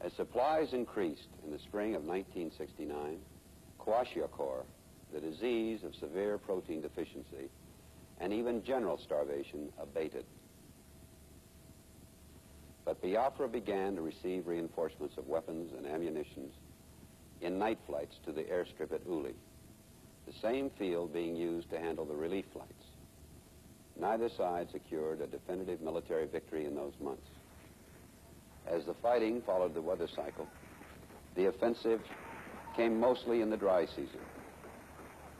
As supplies increased in the spring of 1969, kwashiorkor, the disease of severe protein deficiency, and even general starvation abated. But Biafra began to receive reinforcements of weapons and ammunition in night flights to the airstrip at Uli, the same field being used to handle the relief flights. Neither side secured a definitive military victory in those months. As the fighting followed the weather cycle, the offensive came mostly in the dry season.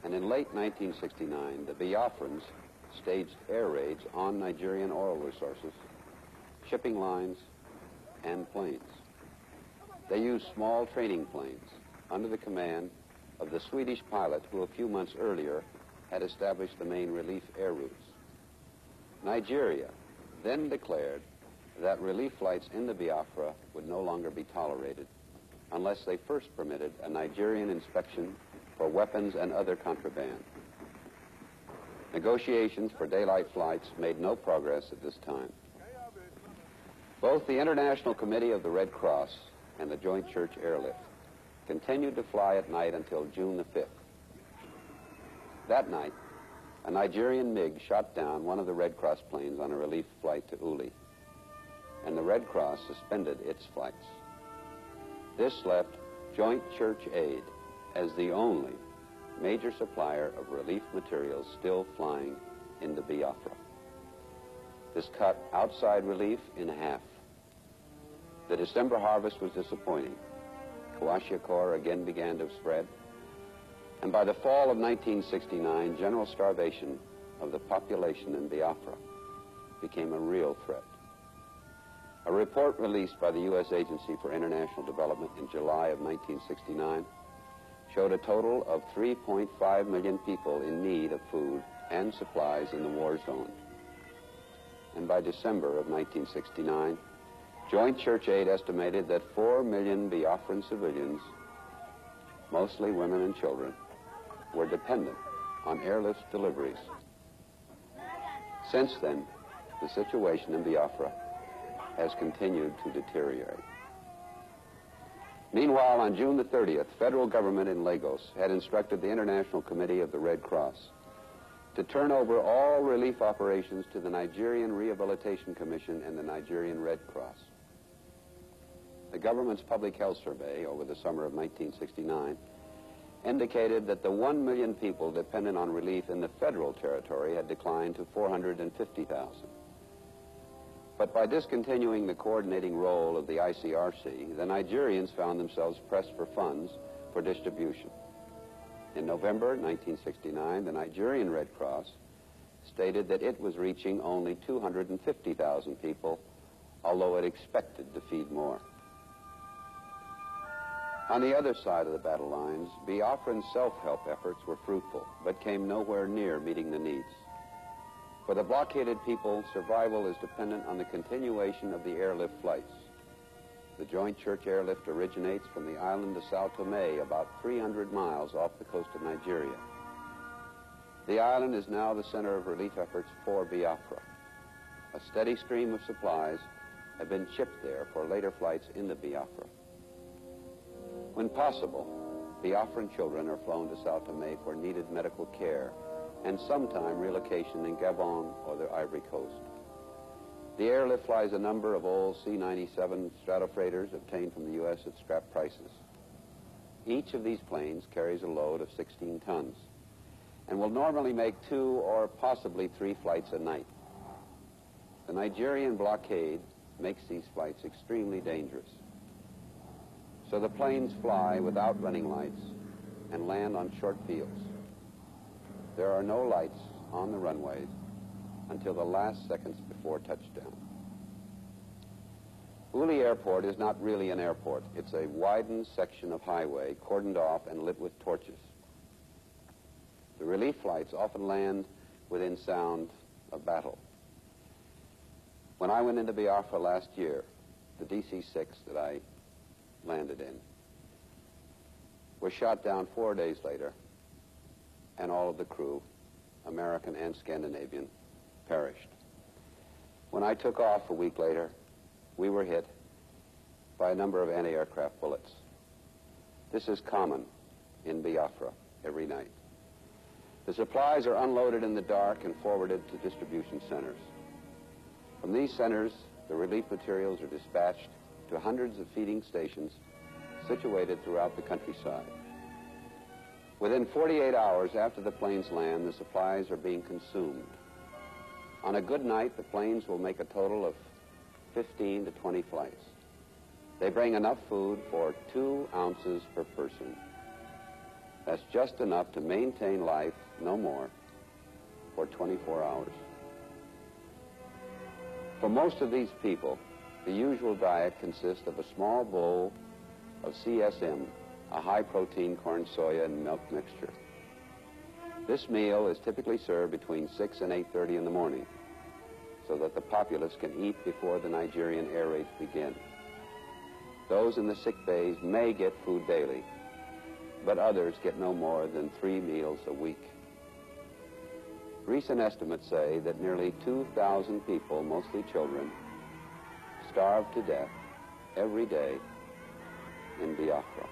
And in late 1969, the Biafrans staged air raids on Nigerian oil resources, shipping lines, and planes. They used small training planes under the command of the Swedish pilot who a few months earlier had established the main relief air routes. Nigeria then declared that relief flights in the Biafra would no longer be tolerated unless they first permitted a Nigerian inspection for weapons and other contraband. Negotiations for daylight flights made no progress at this time. Both the International Committee of the Red Cross and the Joint Church Airlift continued to fly at night until June the 5th. That night, a Nigerian MiG shot down one of the Red Cross planes on a relief flight to Uli, and the Red Cross suspended its flights. This left Joint Church Aid as the only major supplier of relief materials still flying in the Biafra. This cut outside relief in half. The December harvest was disappointing. Kwashiorkor again began to spread, and by the fall of 1969, general starvation of the population in Biafra became a real threat. A report released by the U.S. Agency for International Development in July of 1969 showed a total of 3.5 million people in need of food and supplies in the war zone. And by December of 1969, Joint Church Aid estimated that 4 million Biafran civilians, mostly women and children, were dependent on airlift deliveries. Since then, the situation in Biafra has continued to deteriorate. Meanwhile, on June the 30th, federal government in Lagos had instructed the International Committee of the Red Cross to turn over all relief operations to the Nigerian Rehabilitation Commission and the Nigerian Red Cross. The government's public health survey over the summer of 1969 indicated that the 1 million people dependent on relief in the federal territory had declined to 450,000. But by discontinuing the coordinating role of the ICRC, the Nigerians found themselves pressed for funds for distribution. In November 1969, the Nigerian Red Cross stated that it was reaching only 250,000 people, although it expected to feed more. On the other side of the battle lines, Biafran self-help efforts were fruitful, but came nowhere near meeting the needs. For the blockaded people, survival is dependent on the continuation of the airlift flights. The Joint Church Airlift originates from the island of Sao Tome, about 300 miles off the coast of Nigeria. The island is now the center of relief efforts for Biafra. A steady stream of supplies have been shipped there for later flights in the Biafra. When possible, Biafran children are flown to Sao Tome for needed medical care and sometime relocation in Gabon or the Ivory Coast. The airlift flies a number of old C-97 Stratofreighters obtained from the U.S. at scrap prices. Each of these planes carries a load of 16 tons and will normally make 2 or possibly 3 flights a night. The Nigerian blockade makes these flights extremely dangerous. So the planes fly without running lights and land on short fields. There are no lights on the runways until the last seconds before touchdown. Uli Airport is not really an airport. It's a widened section of highway cordoned off and lit with torches. The relief flights often land within sound of battle. When I went into Biafra last year, the DC-6 that I landed in was shot down 4 days later, and all of the crew, American and Scandinavian, perished. When I took off a week later, we were hit, by a number of anti-aircraft bullets. This is common in Biafra every night. The supplies are unloaded in the dark and forwarded to distribution centers. From these centers, the relief materials are dispatched to hundreds of feeding stations situated throughout the countryside. Within 48 hours after the planes land, the supplies are being consumed. On a good night, the planes will make a total of 15 to 20 flights. They bring enough food for 2 ounces per person. That's just enough to maintain life, no more, for 24 hours. For most of these people, the usual diet consists of a small bowl of CSM, a high-protein corn, soya, and milk mixture. This meal is typically served between 6 and 8:30 in the morning so that the populace can eat before the Nigerian air raids begin. Those in the sick bays may get food daily, but others get no more than 3 meals a week. Recent estimates say that nearly 2,000 people, mostly children, starve to death every day in Biafra.